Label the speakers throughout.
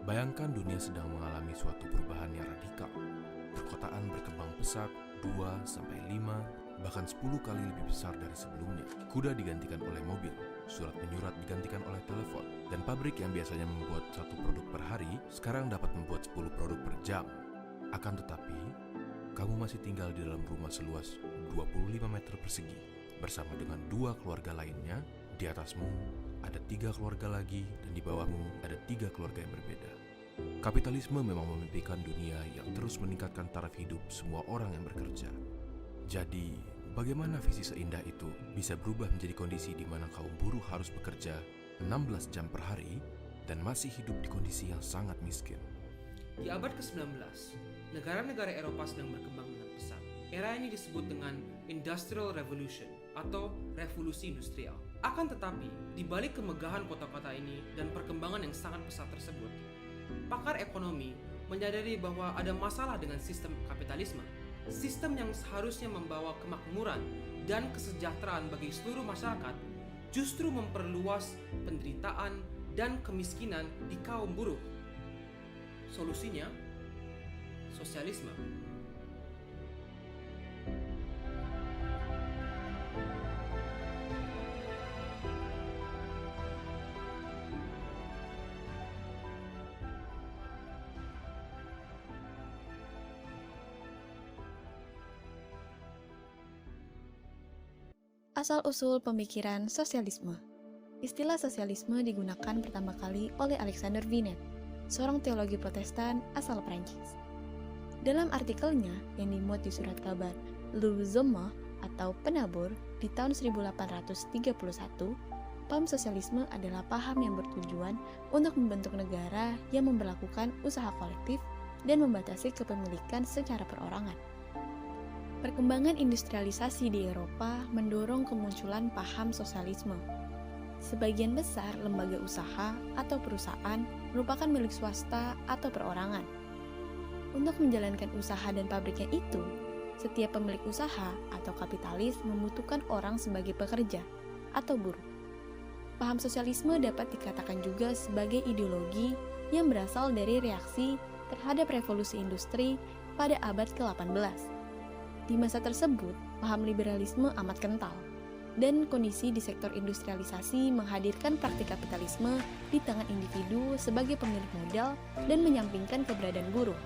Speaker 1: Bayangkan dunia sedang mengalami suatu perubahan yang radikal. Perkotaan berkembang pesat 2-5, bahkan 10 kali lebih besar dari sebelumnya. Kuda digantikan oleh mobil, surat menyurat digantikan oleh telepon, dan pabrik yang biasanya membuat satu produk per hari, sekarang dapat membuat 10 produk per jam. Akan tetapi, kamu masih tinggal di dalam rumah seluas 25 meter persegi, bersama dengan 2 keluarga lainnya. Di atasmu ada 3 keluarga lagi, dan di bawahmu ada 3 keluarga yang berbeda. Kapitalisme memang memimpikan dunia yang terus meningkatkan taraf hidup semua orang yang bekerja. Jadi, bagaimana visi seindah itu bisa berubah menjadi kondisi di mana kaum buruh harus bekerja 16 jam per hari dan masih hidup di kondisi yang sangat miskin?
Speaker 2: Di abad ke-19, negara-negara Eropa sedang berkembang dengan pesat. Era ini disebut dengan Industrial Revolution atau revolusi industrial. Akan tetapi, di balik kemegahan kota-kota ini dan perkembangan yang sangat pesat tersebut, pakar ekonomi menyadari bahwa ada masalah dengan sistem kapitalisme. Sistem yang seharusnya membawa kemakmuran dan kesejahteraan bagi seluruh masyarakat justru memperluas penderitaan dan kemiskinan di kaum buruh. Solusinya, sosialisme.
Speaker 3: Asal-usul pemikiran sosialisme. Istilah sosialisme digunakan pertama kali oleh Alexander Vinet, seorang teologi Protestan asal Prancis. Dalam artikelnya yang dimuat di surat kabar Le Zomme atau Penabur di tahun 1831, paham sosialisme adalah paham yang bertujuan untuk membentuk negara yang memberlakukan usaha kolektif dan membatasi kepemilikan secara perorangan. Perkembangan industrialisasi di Eropa mendorong kemunculan paham sosialisme. Sebagian besar lembaga usaha atau perusahaan merupakan milik swasta atau perorangan. Untuk menjalankan usaha dan pabriknya itu, setiap pemilik usaha atau kapitalis membutuhkan orang sebagai pekerja atau buruh. Paham sosialisme dapat dikatakan juga sebagai ideologi yang berasal dari reaksi terhadap revolusi industri pada abad ke-18. Di masa tersebut, paham liberalisme amat kental, dan kondisi di sektor industrialisasi menghadirkan praktik kapitalisme di tangan individu sebagai pemilik modal dan menyampingkan keberadaan buruh.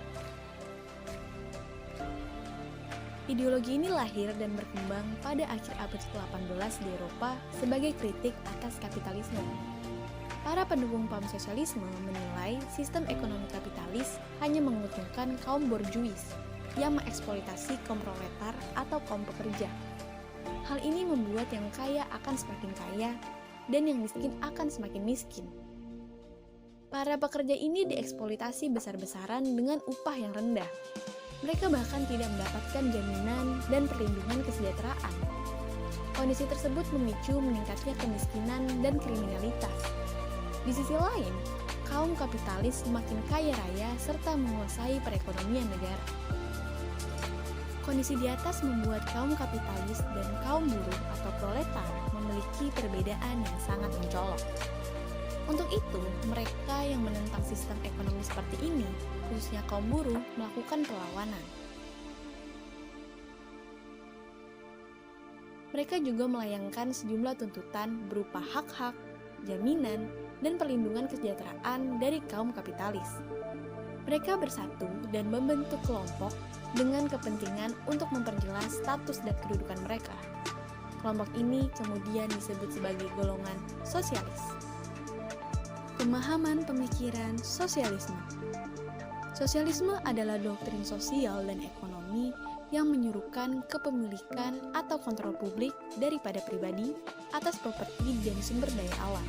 Speaker 3: Ideologi ini lahir dan berkembang pada akhir abad ke-18 di Eropa sebagai kritik atas kapitalisme. Para pendukung paham sosialisme menilai sistem ekonomi kapitalis hanya menguntungkan kaum borjuis yang mengeksploitasi kaum proletar atau kaum pekerja. Hal ini membuat yang kaya akan semakin kaya dan yang miskin akan semakin miskin. Para pekerja ini dieksploitasi besar-besaran dengan upah yang rendah. Mereka bahkan tidak mendapatkan jaminan dan perlindungan kesejahteraan. Kondisi tersebut memicu meningkatnya kemiskinan dan kriminalitas. Di sisi lain, kaum kapitalis semakin kaya raya serta menguasai perekonomian negara. Kondisi di atas membuat kaum kapitalis dan kaum buruh atau proletar memiliki perbedaan yang sangat mencolok. Untuk itu, mereka yang menentang sistem ekonomi seperti ini, khususnya kaum buruh, melakukan perlawanan. Mereka juga melayangkan sejumlah tuntutan berupa hak-hak, jaminan, dan perlindungan kesejahteraan dari kaum kapitalis. Mereka bersatu dan membentuk kelompok dengan kepentingan untuk memperjelas status dan kedudukan mereka. Kelompok ini kemudian disebut sebagai golongan sosialis. Pemahaman pemikiran sosialisme. Sosialisme adalah doktrin sosial dan ekonomi yang menyuruhkan kepemilikan atau kontrol publik daripada pribadi atas properti dan sumber daya alam.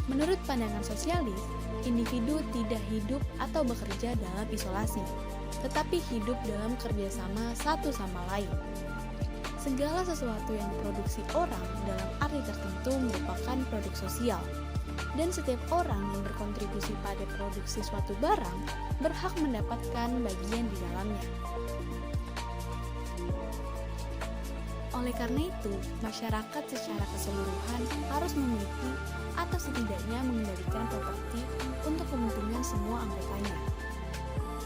Speaker 3: Menurut pandangan sosialis, individu tidak hidup atau bekerja dalam isolasi, tetapi hidup dalam kerjasama satu sama lain. Segala sesuatu yang diproduksi orang dalam arti tertentu merupakan produk sosial, dan setiap orang yang berkontribusi pada produksi suatu barang berhak mendapatkan bagian di dalamnya. Oleh karena itu, masyarakat secara keseluruhan harus memiliki atau setidaknya mengendalikan properti untuk keuntungan semua anggotanya.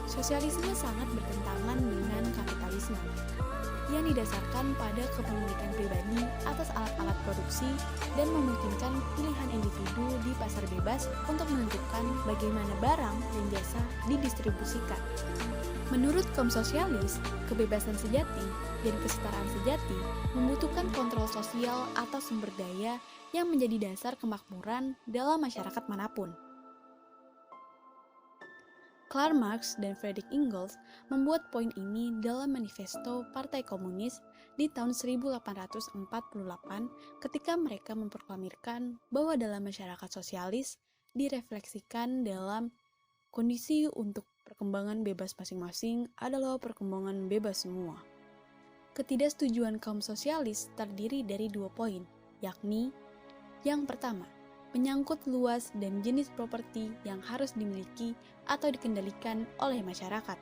Speaker 3: Sosialisme sangat bertentangan dengan kapitalisme, yang didasarkan pada kepemilikan pribadi atas alat-alat produksi dan memungkinkan pilihan individu di pasar bebas untuk menentukan bagaimana barang dan jasa didistribusikan. Menurut kaum sosialis, kebebasan sejati dan kesetaraan sejati membutuhkan kontrol sosial atas sumber daya yang menjadi dasar kemakmuran dalam masyarakat manapun. Karl Marx dan Friedrich Engels membuat poin ini dalam manifesto Partai Komunis di tahun 1848 ketika mereka memproklamirkan bahwa dalam masyarakat sosialis direfleksikan dalam kondisi untuk perkembangan bebas masing-masing adalah perkembangan bebas semua. Ketidaksetujuan kaum sosialis terdiri dari 2 poin, yakni yang pertama, menyangkut luas dan jenis properti yang harus dimiliki atau dikendalikan oleh masyarakat.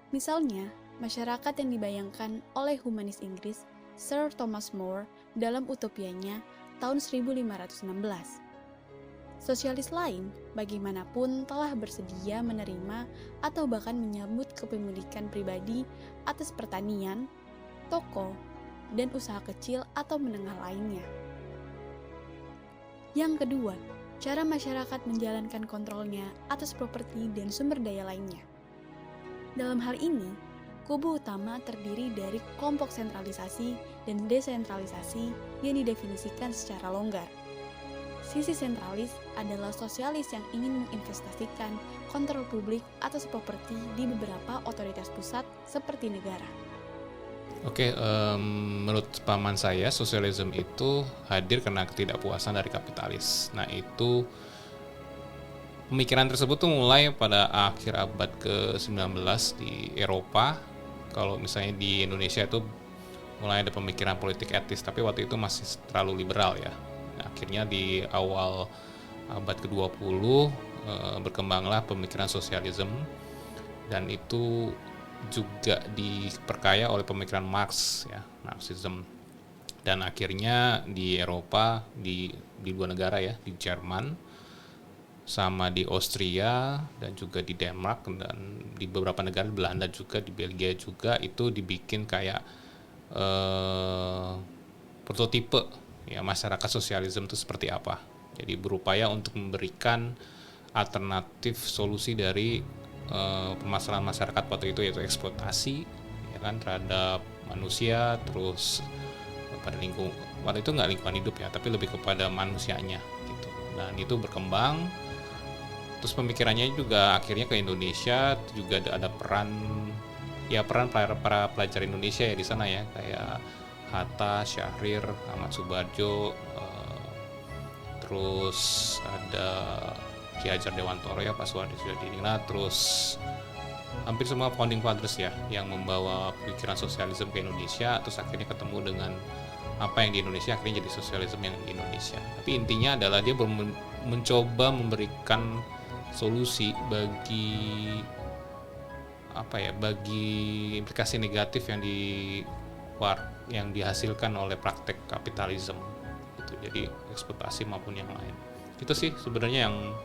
Speaker 3: Misalnya, masyarakat yang dibayangkan oleh humanis Inggris Sir Thomas More dalam utopianya tahun 1516. Sosialis lain, bagaimanapun telah bersedia menerima atau bahkan menyambut kepemilikan pribadi atas pertanian, toko, dan usaha kecil atau menengah lainnya. Yang kedua, cara masyarakat menjalankan kontrolnya atas properti dan sumber daya lainnya. Dalam hal ini, kubu utama terdiri dari kelompok sentralisasi dan desentralisasi yang didefinisikan secara longgar. Sisi sentralis adalah sosialis yang ingin menginvestasikan kontrol publik atas properti di beberapa otoritas pusat seperti negara.
Speaker 4: Oke, menurut paman saya, sosialisme itu hadir karena ketidakpuasan dari kapitalis. Nah, itu pemikiran tersebut tuh mulai pada akhir abad ke-19 di Eropa. Kalau misalnya di Indonesia itu mulai ada pemikiran politik etis, tapi waktu itu masih terlalu liberal ya. Nah, akhirnya di awal abad ke-20 berkembanglah pemikiran sosialisme, dan itu juga diperkaya oleh pemikiran Marx ya, Marxism. Dan akhirnya di Eropa, di 2 negara ya, di Jerman sama di Austria dan juga di Denmark, dan di beberapa negara, di Belanda juga, di Belgia juga, itu dibikin kayak prototipe ya masyarakat sosialisme itu seperti apa. Jadi berupaya untuk memberikan alternatif solusi dari permasalahan masyarakat waktu itu, yaitu eksploitasi ya kan terhadap manusia, terus pada lingkungan, waktu itu nggak lingkungan hidup ya, tapi lebih kepada manusianya gitu. Dan itu berkembang, terus pemikirannya juga akhirnya ke Indonesia. Juga ada peran para pelajar Indonesia ya di sana ya, kayak Hatta, Syahrir, Ahmad Subardjo, terus ada Ki Hajar Dewantoro ya, Pak Suhardi Sudadiningrat, terus hampir semua founding fathers ya yang membawa pikiran sosialisme ke Indonesia, terus akhirnya ketemu dengan apa yang di Indonesia, akhirnya jadi sosialisme yang di Indonesia. Tapi intinya adalah dia mencoba memberikan solusi bagi implikasi negatif yang dihasilkan oleh praktek kapitalisme gitu. Jadi eksploitasi maupun yang lain. Itu sih sebenarnya yang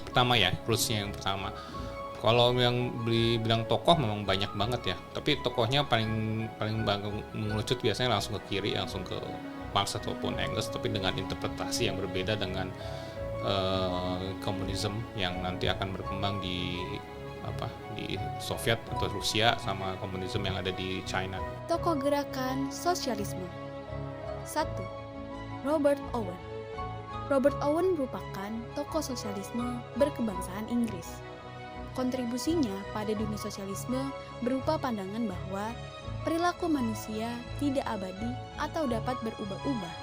Speaker 4: pertama ya, roots-nya yang pertama. Kalau yang bilang tokoh memang banyak banget ya, tapi tokohnya paling mengerucut biasanya langsung ke kiri, langsung ke Marx ataupun Engels, tapi dengan interpretasi yang berbeda dengan komunisme yang nanti akan berkembang di Soviet atau Rusia, sama komunisme yang ada di China.
Speaker 3: Tokoh gerakan sosialisme. 1. Robert Owen. Robert Owen merupakan tokoh sosialisme berkebangsaan Inggris. Kontribusinya pada dunia sosialisme berupa pandangan bahwa perilaku manusia tidak abadi atau dapat berubah-ubah,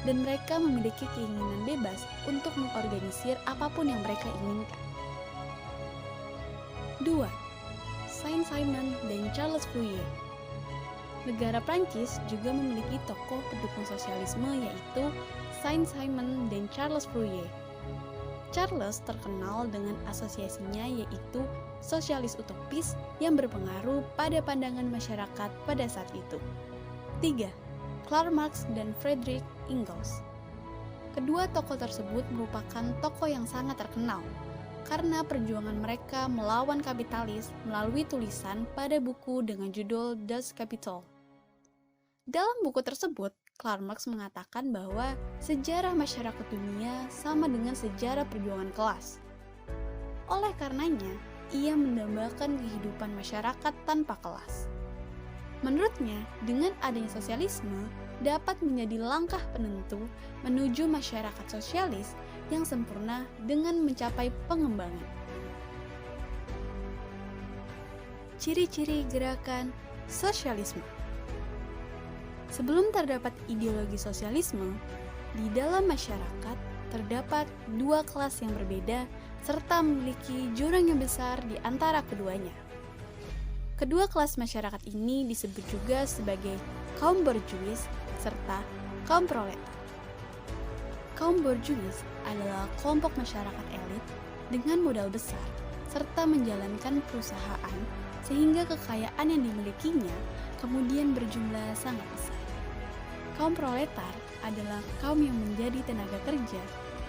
Speaker 3: dan mereka memiliki keinginan bebas untuk mengorganisir apapun yang mereka inginkan. 2. Saint-Simon dan Charles Fourier. Negara Prancis juga memiliki tokoh pendukung sosialisme, yaitu Saint-Simon dan Charles Fourier. Charles terkenal dengan asosiasinya, yaitu sosialis utopis yang berpengaruh pada pandangan masyarakat pada saat itu. 3. Karl Marx dan Friedrich Engels. Kedua tokoh tersebut merupakan tokoh yang sangat terkenal karena perjuangan mereka melawan kapitalis melalui tulisan pada buku dengan judul Das Kapital. Dalam buku tersebut, Karl Marx mengatakan bahwa sejarah masyarakat dunia sama dengan sejarah perjuangan kelas. Oleh karenanya, ia mendambakan kehidupan masyarakat tanpa kelas. Menurutnya, dengan adanya sosialisme dapat menjadi langkah penentu menuju masyarakat sosialis yang sempurna dengan mencapai pengembangan. Ciri-ciri gerakan sosialisme. Sebelum terdapat ideologi sosialisme, di dalam masyarakat terdapat dua kelas yang berbeda serta memiliki jurang yang besar di antara keduanya. Kedua kelas masyarakat ini disebut juga sebagai kaum borjuis serta kaum proletar. Kaum borjuis adalah kelompok masyarakat elit dengan modal besar serta menjalankan perusahaan sehingga kekayaan yang dimilikinya kemudian berjumlah sangat besar. Kaum proletar adalah kaum yang menjadi tenaga kerja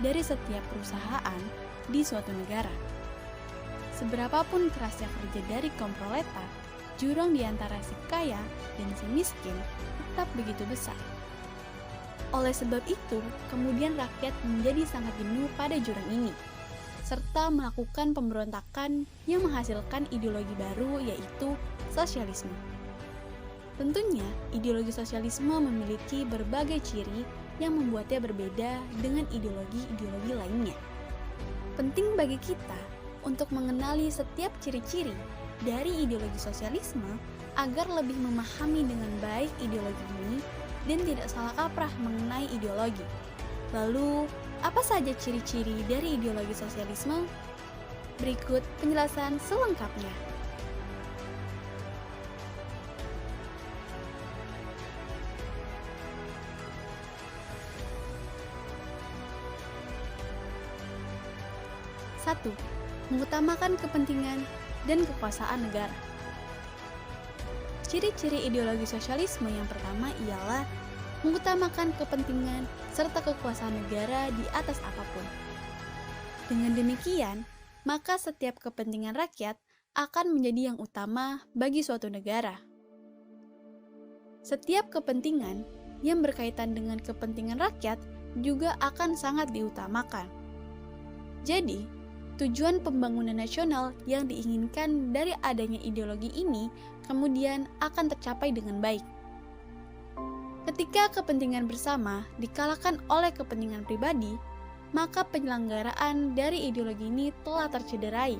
Speaker 3: dari setiap perusahaan di suatu negara. Seberapapun kerasnya kerja dari kaum proletar, jurang di antara si kaya dan si miskin tetap begitu besar. Oleh sebab itu, kemudian rakyat menjadi sangat jenuh pada jurang ini, serta melakukan pemberontakan yang menghasilkan ideologi baru yaitu sosialisme. Tentunya, ideologi sosialisme memiliki berbagai ciri yang membuatnya berbeda dengan ideologi-ideologi lainnya. Penting bagi kita untuk mengenali setiap ciri-ciri dari ideologi sosialisme agar lebih memahami dengan baik ideologi ini dan tidak salah kaprah mengenai ideologi. Lalu, apa saja ciri-ciri dari ideologi sosialisme? Berikut penjelasan selengkapnya. Satu, mengutamakan kepentingan dan kekuasaan negara. Ciri-ciri ideologi sosialisme yang pertama ialah mengutamakan kepentingan serta kekuasaan negara di atas apapun. Dengan demikian, maka setiap kepentingan rakyat akan menjadi yang utama bagi suatu negara. Setiap kepentingan yang berkaitan dengan kepentingan rakyat juga akan sangat diutamakan. Jadi, tujuan pembangunan nasional yang diinginkan dari adanya ideologi ini kemudian akan tercapai dengan baik. Ketika kepentingan bersama dikalahkan oleh kepentingan pribadi, maka penyelenggaraan dari ideologi ini telah tercederai.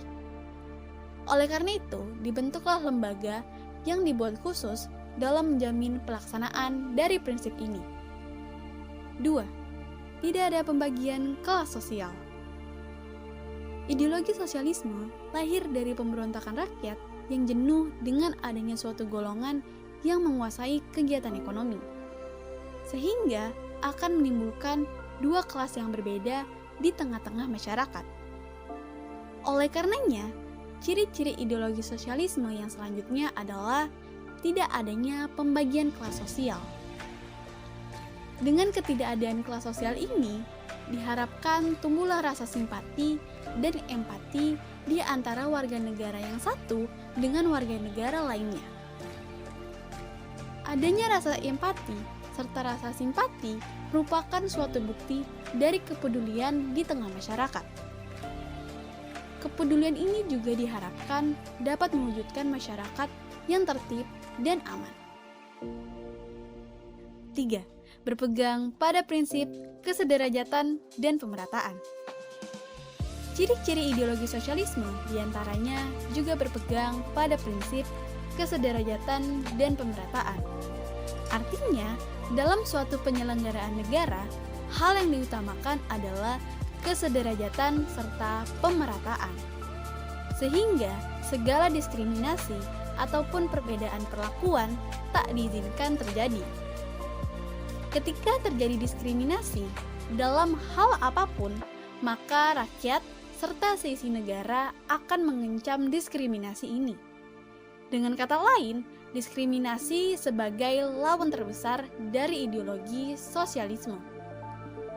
Speaker 3: Oleh karena itu, dibentuklah lembaga yang dibuat khusus dalam menjamin pelaksanaan dari prinsip ini. 2. Tidak ada pembagian kelas sosial. Ideologi sosialisme lahir dari pemberontakan rakyat yang jenuh dengan adanya suatu golongan yang menguasai kegiatan ekonomi, sehingga akan menimbulkan dua kelas yang berbeda di tengah-tengah masyarakat. Oleh karenanya, ciri-ciri ideologi sosialisme yang selanjutnya adalah tidak adanya pembagian kelas sosial. Dengan ketidakadaan kelas sosial ini, diharapkan tumbuhlah rasa simpati dan empati di antara warga negara yang satu dengan warga negara lainnya. Adanya rasa empati serta rasa simpati merupakan suatu bukti dari kepedulian di tengah masyarakat. Kepedulian ini juga diharapkan dapat mewujudkan masyarakat yang tertib dan aman. 3. Berpegang pada prinsip kesederajatan dan pemerataan. Ciri-ciri ideologi sosialisme diantaranya juga berpegang pada prinsip kesederajatan dan pemerataan. Artinya, dalam suatu penyelenggaraan negara, hal yang diutamakan adalah kesederajatan serta pemerataan. Sehingga segala diskriminasi ataupun perbedaan perlakuan tak diizinkan terjadi. Ketika terjadi diskriminasi dalam hal apapun, maka rakyat serta seisi negara akan mengencam diskriminasi ini. Dengan kata lain,
Speaker 5: diskriminasi sebagai lawan terbesar dari ideologi sosialisme.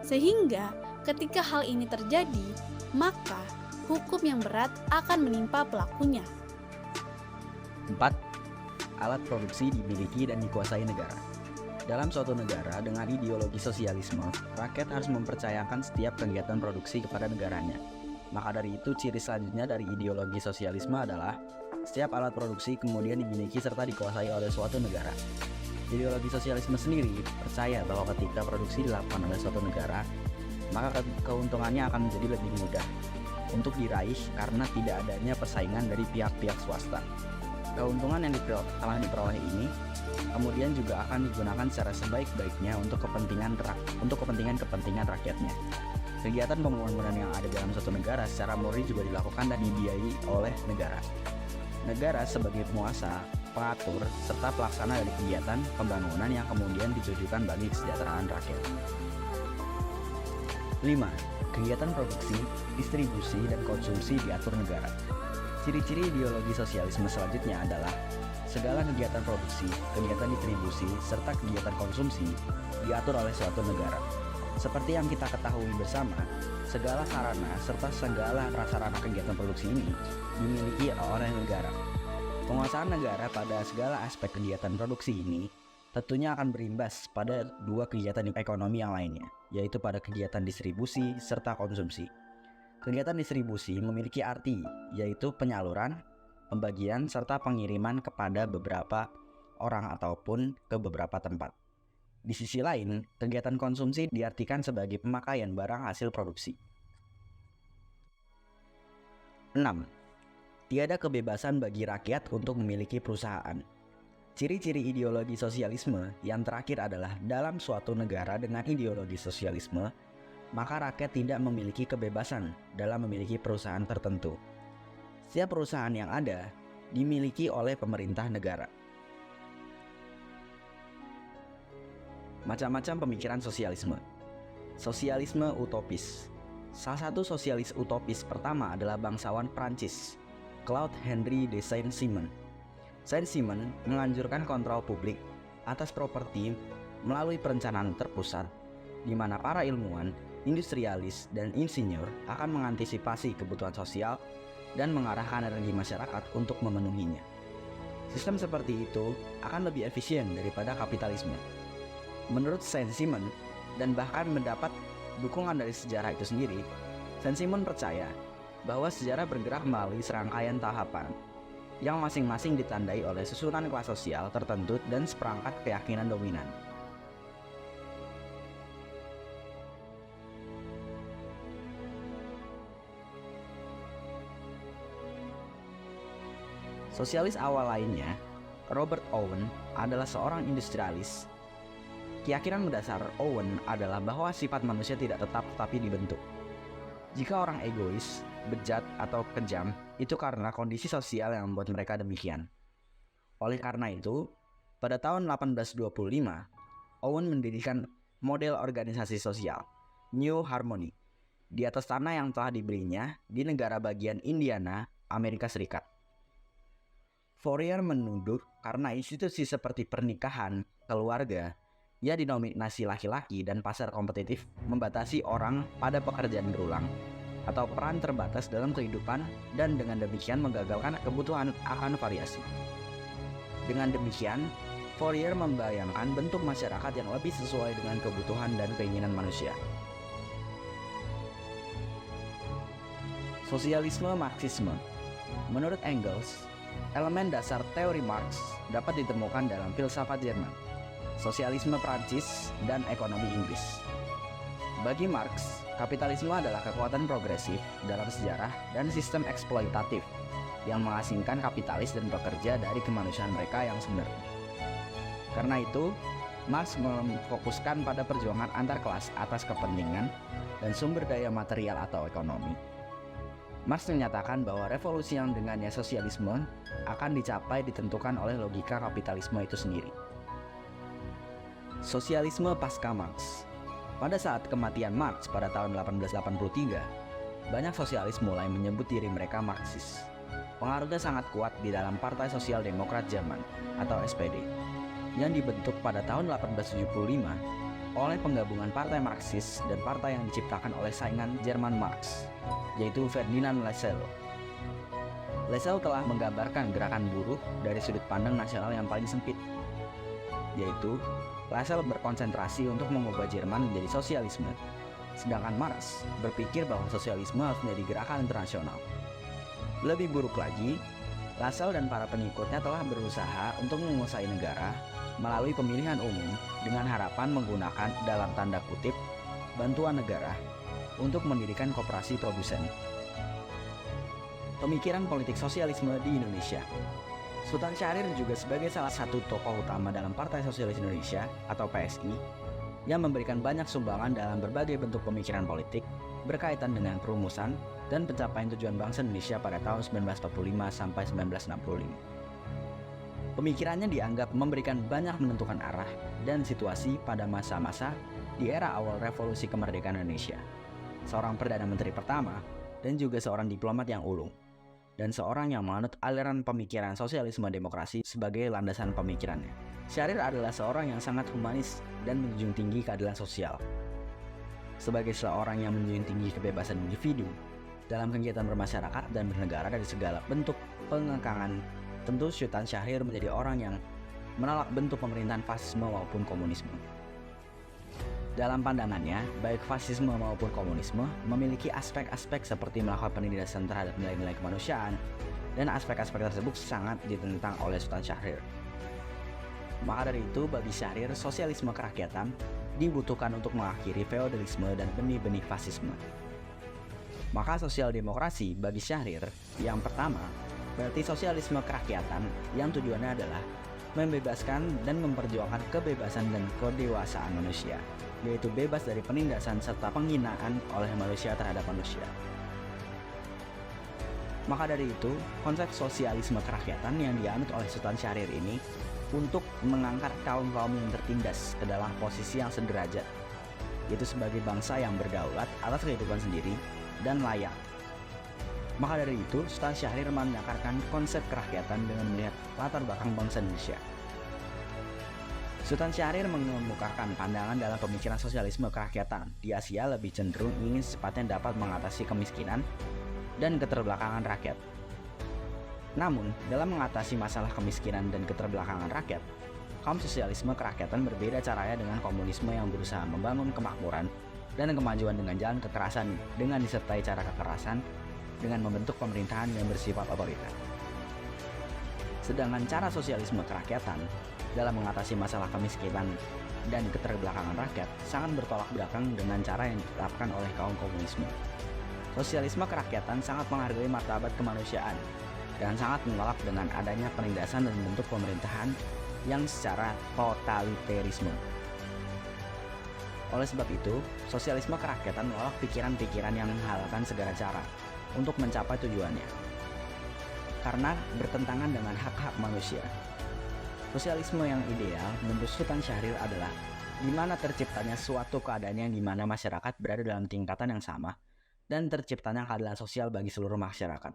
Speaker 5: Sehingga ketika hal ini terjadi, maka hukum yang berat akan menimpa pelakunya.
Speaker 6: 4. Alat produksi dimiliki dan dikuasai negara. Dalam suatu negara dengan ideologi sosialisme, rakyat harus mempercayakan setiap kegiatan produksi kepada negaranya. Maka dari itu, ciri selanjutnya dari ideologi sosialisme adalah setiap alat produksi kemudian dimiliki serta dikuasai oleh suatu negara. Ideologi sosialisme sendiri percaya bahwa ketika produksi dilakukan oleh suatu negara, maka keuntungannya akan menjadi lebih mudah untuk diraih karena tidak adanya persaingan dari pihak-pihak swasta. Keuntungan yang telah diperoleh ini kemudian juga akan digunakan secara sebaik-baiknya untuk kepentingan rakyatnya. Kegiatan pembangunan yang ada dalam suatu negara secara murni juga dilakukan dan dibiayai oleh negara. Negara sebagai penguasa, pengatur, serta pelaksana dari kegiatan pembangunan yang kemudian ditujukan bagi kesejahteraan rakyat. 5. Kegiatan produksi, distribusi, dan konsumsi diatur negara. Ciri-ciri ideologi sosialisme selanjutnya adalah segala kegiatan produksi, kegiatan distribusi, serta kegiatan konsumsi diatur oleh suatu negara. Seperti yang kita ketahui bersama, segala sarana serta segala prasarana kegiatan produksi ini dimiliki oleh negara. Penguasaan negara pada segala aspek kegiatan produksi ini tentunya akan berimbas pada dua kegiatan ekonomi yang lainnya, yaitu pada kegiatan distribusi serta konsumsi. Kegiatan distribusi memiliki arti, yaitu penyaluran, pembagian, serta pengiriman kepada beberapa orang ataupun ke beberapa tempat. Di sisi lain, kegiatan konsumsi diartikan sebagai pemakaian barang hasil produksi. 6. Tiada kebebasan bagi rakyat untuk memiliki perusahaan. Ciri-ciri ideologi sosialisme yang terakhir adalah dalam suatu negara dengan ideologi sosialisme, maka rakyat tidak memiliki kebebasan dalam memiliki perusahaan tertentu. Setiap perusahaan yang ada dimiliki oleh pemerintah negara. Macam-macam pemikiran sosialisme. Sosialisme utopis. Salah satu sosialis utopis pertama adalah bangsawan Prancis, Claude Henry de Saint-Simon. Saint-Simon menganjurkan kontrol publik atas properti melalui perencanaan terpusat, di mana para ilmuwan, industrialis, dan insinyur akan mengantisipasi kebutuhan sosial dan mengarahkan energi masyarakat untuk memenuhinya. Sistem seperti itu akan lebih efisien daripada kapitalisme. Menurut Saint-Simon, dan bahkan mendapat dukungan dari sejarah itu sendiri, Saint-Simon percaya bahwa sejarah bergerak melalui serangkaian tahapan yang masing-masing ditandai oleh susunan kelas sosial tertentu dan seperangkat keyakinan dominan. Sosialis awal lainnya, Robert Owen, adalah seorang industrialis. Keyakinan mendasar Owen adalah bahwa sifat manusia tidak tetap tetapi dibentuk. Jika orang egois, bejat, atau kejam, itu karena kondisi sosial yang membuat mereka demikian. Oleh karena itu, pada tahun 1825, Owen mendirikan model organisasi sosial, New Harmony, di atas tanah yang telah dibelinya di negara bagian Indiana, Amerika Serikat. Fourier menuduh karena institusi seperti pernikahan, keluarga, ia dinominasi laki-laki dan pasar kompetitif membatasi orang pada pekerjaan berulang atau peran terbatas dalam kehidupan dan dengan demikian menggagalkan kebutuhan akan variasi. Dengan demikian, Fourier membayangkan bentuk masyarakat yang lebih sesuai dengan kebutuhan dan keinginan manusia. Sosialisme Marxisme. Menurut Engels, elemen dasar teori Marx dapat ditemukan dalam filsafat Jerman, sosialisme Prancis, dan ekonomi Inggris. Bagi Marx, kapitalisme adalah kekuatan progresif dalam sejarah dan sistem eksploitatif yang mengasingkan kapitalis dan pekerja dari kemanusiaan mereka yang sebenarnya. Karena itu, Marx memfokuskan pada perjuangan antar kelas atas kepentingan dan sumber daya material atau ekonomi. Marx menyatakan bahwa revolusi yang dengannya sosialisme akan dicapai ditentukan oleh logika kapitalisme itu sendiri. Sosialisme pasca Marx. Pada saat kematian Marx pada tahun 1883, banyak sosialis mulai menyebut diri mereka Marxis. pengaruhnya sangat kuat di dalam Partai Sosial Demokrat Jerman atau SPD yang dibentuk pada tahun 1875 oleh penggabungan partai Marxis dan partai yang diciptakan oleh saingan Jerman Marx, yaitu Ferdinand Lassalle. Lassalle telah menggambarkan gerakan buruh dari sudut pandang nasional yang paling sempit, yaitu Lassalle berkonsentrasi untuk mengubah Jerman menjadi sosialisme, sedangkan Marx berpikir bahwa sosialisme harus menjadi gerakan internasional. Lebih buruk lagi, Lassalle dan para pengikutnya telah berusaha untuk menguasai negara melalui pemilihan umum dengan harapan menggunakan dalam tanda kutip bantuan negara untuk mendirikan koperasi produsen. Pemikiran politik sosialisme di Indonesia. Sultan Syahrir juga sebagai salah satu tokoh utama dalam Partai Sosialis Indonesia atau PSI yang memberikan banyak sumbangan dalam berbagai bentuk pemikiran politik berkaitan dengan perumusan dan pencapaian tujuan bangsa Indonesia pada tahun 1945 sampai 1965. Pemikirannya dianggap memberikan banyak menentukan arah dan situasi pada masa-masa di era awal revolusi kemerdekaan Indonesia. Seorang Perdana Menteri pertama dan juga seorang diplomat yang ulung, dan seorang yang menganut aliran pemikiran sosialisme demokrasi sebagai landasan pemikirannya. Syahrir adalah seorang yang sangat humanis dan menjunjung tinggi keadilan sosial. Sebagai seorang yang menjunjung tinggi kebebasan individu dalam kegiatan bermasyarakat dan bernegara dari segala bentuk pengekangan, tentu Sultan Syahrir menjadi orang yang menolak bentuk pemerintahan fasisme maupun komunisme. Dalam pandangannya, baik fasisme maupun komunisme memiliki aspek-aspek seperti melakukan penindasan terhadap nilai-nilai kemanusiaan, dan aspek-aspek tersebut sangat ditentang oleh Sultan Syahrir. Maka dari itu, bagi Syahrir, sosialisme kerakyatan dibutuhkan untuk mengakhiri feodalisme dan benih-benih fasisme. Maka sosial demokrasi bagi Syahrir, yang pertama, berarti sosialisme kerakyatan yang tujuannya adalah membebaskan dan memperjuangkan kebebasan dan kedewasaan manusia, yaitu bebas dari penindasan serta penghinaan oleh manusia terhadap manusia. Maka dari itu, konsep sosialisme kerakyatan yang dianut oleh Sultan Syahrir ini untuk mengangkat kaum-kaum yang tertindas ke dalam posisi yang sederajat, yaitu sebagai bangsa yang berdaulat atas kehidupan sendiri dan layak. Maka dari itu, Sultan Syahrir menyakarkan konsep kerakyatan dengan melihat latar belakang bangsa Indonesia. Sultan Syahrir mengemukakan pandangan dalam pemikiran sosialisme kerakyatan di Asia lebih cenderung ingin secepatnya dapat mengatasi kemiskinan dan keterbelakangan rakyat. Namun, dalam mengatasi masalah kemiskinan dan keterbelakangan rakyat, kaum sosialisme kerakyatan berbeda caranya dengan komunisme yang berusaha membangun kemakmuran dan kemajuan dengan jalan kekerasan dengan disertai cara kekerasan dengan membentuk pemerintahan yang bersifat otoriter. Sedangkan cara sosialisme kerakyatan dalam mengatasi masalah kemiskinan dan keterbelakangan rakyat sangat bertolak belakang dengan cara yang ditetapkan oleh kaum komunisme. Sosialisme kerakyatan sangat menghargai martabat kemanusiaan dan sangat menolak dengan adanya penindasan dan bentuk pemerintahan yang secara totalitarisme. Oleh sebab itu, sosialisme kerakyatan menolak pikiran-pikiran yang menghalalkan segala cara untuk mencapai tujuannya, karena bertentangan dengan hak-hak manusia. Sosialisme yang ideal menurut Sultan Syahrir adalah di mana terciptanya suatu keadaan yang di mana masyarakat berada dalam tingkatan yang sama dan terciptanya keadilan sosial bagi seluruh masyarakat.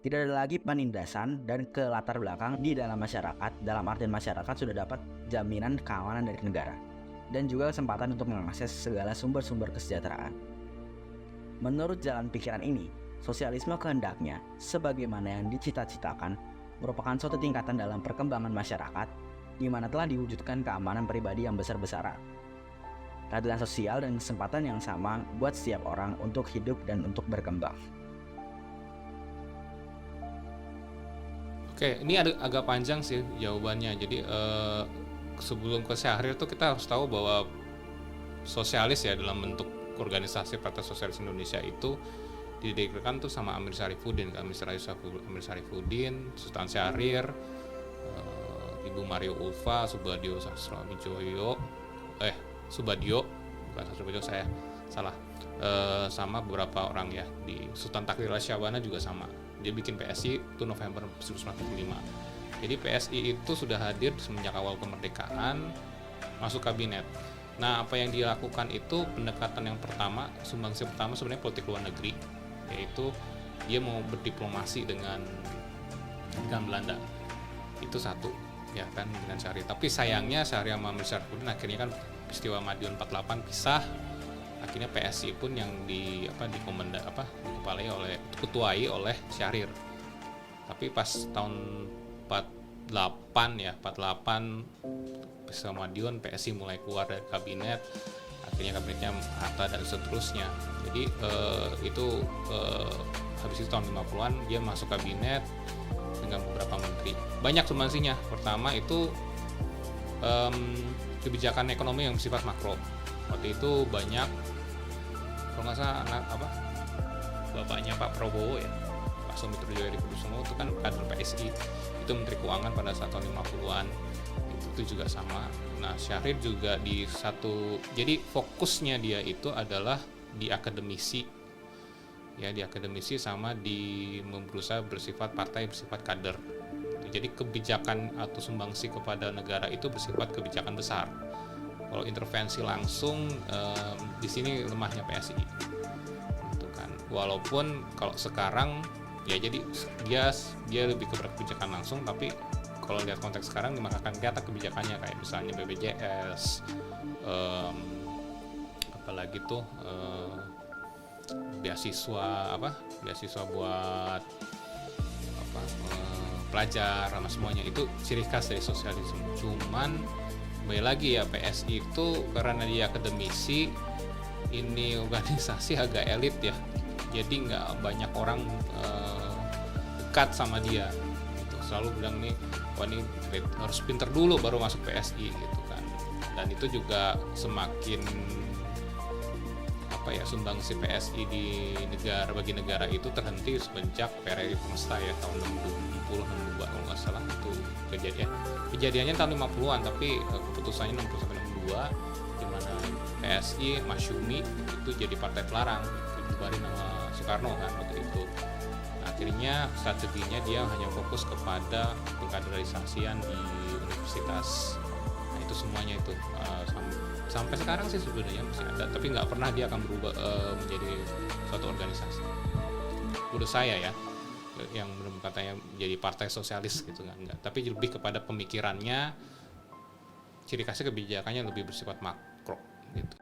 Speaker 6: Tidak ada lagi penindasan dan ke latar belakang di dalam masyarakat, dalam artian masyarakat sudah dapat jaminan keamanan dari negara dan juga kesempatan untuk mengakses segala sumber-sumber kesejahteraan. Menurut jalan pikiran ini, sosialisme kehendaknya, sebagaimana yang dicita-citakan, merupakan suatu tingkatan dalam perkembangan masyarakat, di mana telah diwujudkan keamanan pribadi yang besar-besaran, keadilan sosial dan kesempatan yang sama buat setiap orang untuk hidup dan untuk berkembang.
Speaker 4: Oke, ini agak panjang sih jawabannya. Jadi sebelum ke Syahrir tuh kita harus tahu bahwa sosialis ya dalam bentuk organisasi Partai Sosialis Indonesia itu didirikan tuh sama Amir Syarifuddin, Amir Syarifuddin, Sultan Syahrir, Ibu Mario Ulfa, Subadio Sastroamidjojo, bukan Sastroamidjojo, saya salah, sama beberapa orang ya. Di Sultan Takdir Syabana juga sama. Dia bikin PSI itu November 1945. Jadi PSI itu sudah hadir semenjak awal kemerdekaan, masuk kabinet. Nah, apa yang dilakukan itu pendekatan yang pertama, sumbangsi pertama sebenarnya politik luar negeri, yaitu dia mau berdiplomasi dengan Belanda. Itu satu ya kan dengan Syahrir. Tapi sayangnya Syahrir sama Amir Syarifudin akhirnya kan peristiwa Madiun 48 pisah. Akhirnya PSI pun yang diketuai oleh Syahrir. Tapi pas tahun 48 peristiwa Madiun, PSI mulai keluar dari kabinet. Akhirnya kabinetnya Hatta dan seterusnya. Jadi habis itu tahun 50-an dia masuk kabinet dengan beberapa menteri. Banyak sumbangsinya. Pertama itu kebijakan ekonomi yang bersifat makro. Waktu itu banyak, kalau nggak salah bapaknya Pak Prabowo ya, Pak Sumitro Diputro itu kan kader PSI, itu Menteri Keuangan pada saat tahun 50-an. Itu juga sama. Nah, Syahrir juga jadi fokusnya dia itu adalah di akademisi sama di berusaha bersifat kader. Jadi kebijakan atau sumbangsi kepada negara itu bersifat kebijakan besar. Kalau intervensi langsung di sini lemahnya PSI. Gitu kan. Walaupun kalau sekarang ya jadi dia lebih ke kebijakan langsung, tapi kalau lihat konteks sekarang akan kelihatan kebijakannya kayak misalnya BPJS, apalagi tuh beasiswa buat pelajar sama semuanya, itu ciri khas dari sosialisme. Cuman kembali lagi ya, PSI itu karena dia akademisi, ini organisasi agak elit ya, jadi nggak banyak orang dekat sama dia gitu. Selalu bilang nih, wah ini harus pinter dulu baru masuk PSI gitu kan. Dan itu juga semakin sumbangsi PSI di bagi negara itu terhenti semenjak PRRI Pemesta ya tahun 60-62 kalau nggak salah. Itu kejadiannya tahun 50-an, tapi keputusannya 60-62 di mana PSI Masyumi itu jadi partai pelarang, dibubarin sama Soekarno kan waktu itu. Nah, akhirnya strateginya dia hanya fokus kepada pengkaderisasian di universitas. Nah, itu semuanya itu sampai sekarang sih sebenarnya masih ada, tapi nggak pernah dia akan berubah menjadi suatu organisasi. Menurut saya ya, yang belum katanya jadi partai sosialis gitu kan, enggak. Tapi lebih kepada pemikirannya, ciri khasnya kebijakannya lebih bersifat makro gitu.